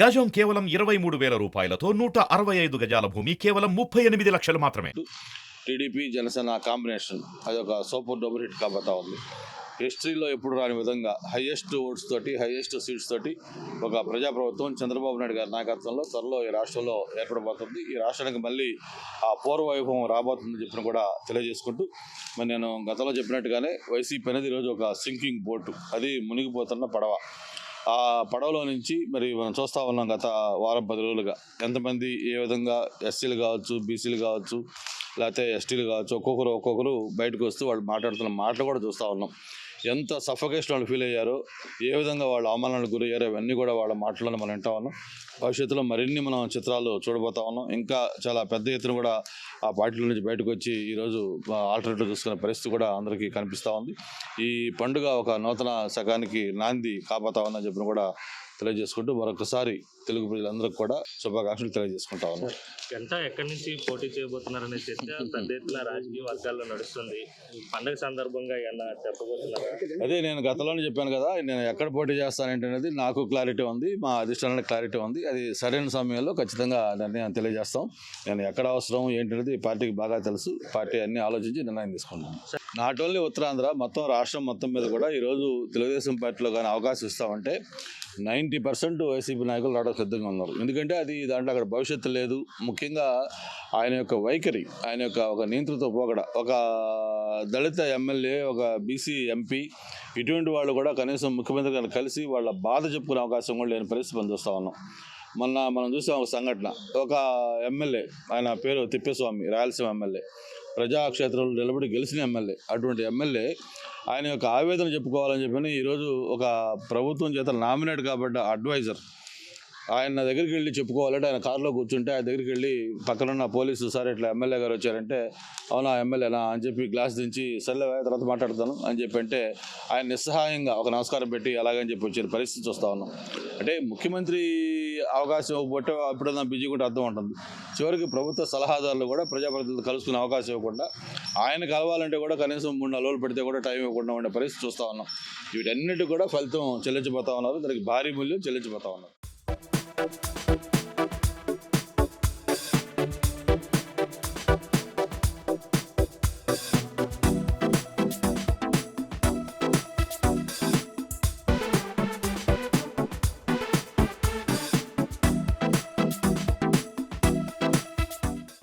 గజం కేవలం 23,000 రూపాయలతో 165 గజాల భూమి కేవలం 38 లక్షలు మాత్రమే. టీడీపీ జనసేన కాంబినేషన్ అది ఒక సూపర్ డబుల్ హిట్ కాబోతా ఉంది. హిస్టరీలో ఎప్పుడు రాని విధంగా హైయెస్ట్ ఓట్స్ తోటి హైయెస్ట్ సీట్స్ తోటి ఒక ప్రజాప్రభుత్వం చంద్రబాబు నాయుడు గారి నాయకత్వంలో త్వరలో ఈ రాష్ట్రంలో ఏర్పడబోతుంది. ఈ రాష్ట్రానికి మళ్ళీ ఆ పూర్వ వైభవం రాబోతుందని చెప్పిన కూడా తెలియజేసుకుంటూ మరి నేను గతంలో చెప్పినట్టుగానే వైసీపీ అనేది ఈరోజు ఒక సింకింగ్ బోటు, అది మునిగిపోతున్న పడవ. ఆ పడవలో నుంచి మరి మనం చూస్తూ ఉన్నాం గత వారం 10 రోజులుగా ఎంతమంది ఏ విధంగా ఎస్సీలు కావచ్చు, బీసీలు కావచ్చు, లేకపోతే ఎస్టీలు కావచ్చు, ఒక్కొక్కరు బయటకు వస్తూ వాళ్ళు మాట్లాడుతున్న మాటలు కూడా చూస్తూ ఉన్నాం. ఎంత సఫకేషన్ వాళ్ళు ఫీల్ అయ్యారో, ఏ విధంగా వాళ్ళు అవమానాలకు గురయ్యారో ఇవన్నీ కూడా వాళ్ళ మాటలను మనం వింటా ఉన్నాం. భవిష్యత్తులో మరిన్ని మనం చిత్రాలు చూడబోతా ఉన్నాం. ఇంకా చాలా పెద్ద ఎత్తున కూడా ఆ పార్టీల నుంచి బయటకు వచ్చి ఈరోజు ఆల్టర్నేటివ్ చూసుకునే పరిస్థితి కూడా అందరికీ కనిపిస్తూ ఉంది. ఈ పండుగ ఒక నూతన శకానికి నాంది కాబోతా ఉందని చెప్పిన కూడా తెలియజేసుకుంటూ మరొకసారి తెలుగు ప్రజలందరికీ కూడా శుభాకాంక్షలు తెలియజేసుకుంటా ఉన్నాం. ఎక్కడి నుంచి పోటీ చేయబోతున్నారనే చర్చ పెద్ద ఎత్తున రాజకీయ వర్గాల్లో నడుస్తుంది. పండుగ సందర్భంగా ఏమన్నా చెప్పబోతున్నారా? అదే నేను గతంలోనే చెప్పాను కదా, నేను ఎక్కడ పోటీ చేస్తానంటే నాకు క్లారిటీ ఉంది, మా అధిష్టానానికి క్లారిటీ ఉంది. అది సరైన సమయంలో ఖచ్చితంగా నిర్ణయం తెలియజేస్తాం. నేను ఎక్కడ అవసరం ఏంటనేది పార్టీకి బాగా తెలుసు. పార్టీ అన్ని ఆలోచించి నిర్ణయం తీసుకుంటాం. నాట్ ఓన్లీ ఉత్తరాంధ్ర, మొత్తం రాష్ట్రం మొత్తం మీద కూడా ఈరోజు తెలుగుదేశం పార్టీలో కానీ అవకాశం ఇస్తామంటే 90% వైసీపీ నాయకులు రావడం సిద్ధంగా ఉన్నారు. ఎందుకంటే అది దాంట్లో అక్కడ భవిష్యత్తు లేదు. ముఖ్యంగా ఆయన యొక్క వైఖరి, ఆయన యొక్క ఒక నియంత్రిత పోకడ, ఒక దళిత ఎమ్మెల్యే, ఒక బీసీ ఎంపీ, ఇటువంటి వాళ్ళు కూడా కనీసం ముఖ్యమంత్రి గారిని కలిసి వాళ్ళ బాధ చెప్పుకునే అవకాశం కూడా లేని పరిస్థితి మనం చూస్తూ ఉన్నాం. మొన్న మనం చూసాం ఒక సంఘటన, ఒక ఎమ్మెల్యే, ఆయన పేరు తిప్పేస్వామి, రాయలసీమ ఎమ్మెల్యే, ప్రజాక్షేత్రంలో నిలబడి గెలిచిన ఎమ్మెల్యే. అటువంటి ఎమ్మెల్యే ఆయన యొక్క ఆవేదన చెప్పుకోవాలని చెప్పని ఈరోజు ఒక ప్రభుత్వం చేత నామినేట్ కాబడ్డ అడ్వైజర్ ఆయన దగ్గరికి వెళ్ళి చెప్పుకోవాలంటే ఆయన కారులో కూర్చుంటే ఆయన దగ్గరికి వెళ్ళి పక్కనున్న పోలీసు సార్ ఇట్లా ఎమ్మెల్యే గారు వచ్చారంటే, అవునా ఎమ్మెల్యేనా అని చెప్పి గ్లాస్ దించి సర్లే తర్వాత మాట్లాడతాను అని చెప్పి అంటే ఆయన నిస్సహాయంగా ఒక నమస్కారం పెట్టి అలాగని చెప్పి వచ్చిన పరిస్థితి చూస్తూ ఉన్నాం. అంటే ముఖ్యమంత్రి అవకాశం ఇవ్వకపోతే ఎప్పుడన్నా బిజీ కూడా అర్థం ఉంటుంది. చివరికి ప్రభుత్వ సలహాదారులు కూడా ప్రజాప్రతినిధులు కలుసుకునే అవకాశం ఇవ్వకుండా, ఆయన కలవాలంటే కూడా కనీసం 3-4 రోజులు పెడితే కూడా టైం ఇవ్వకుండా ఉండే పరిస్థితి చూస్తూ ఉన్నాం. వీటన్నిటి కూడా ఫలితం చెల్లించబోతా ఉన్నారు. దానికి భారీ మూల్యం చెల్లించబోతా ఉన్నారు.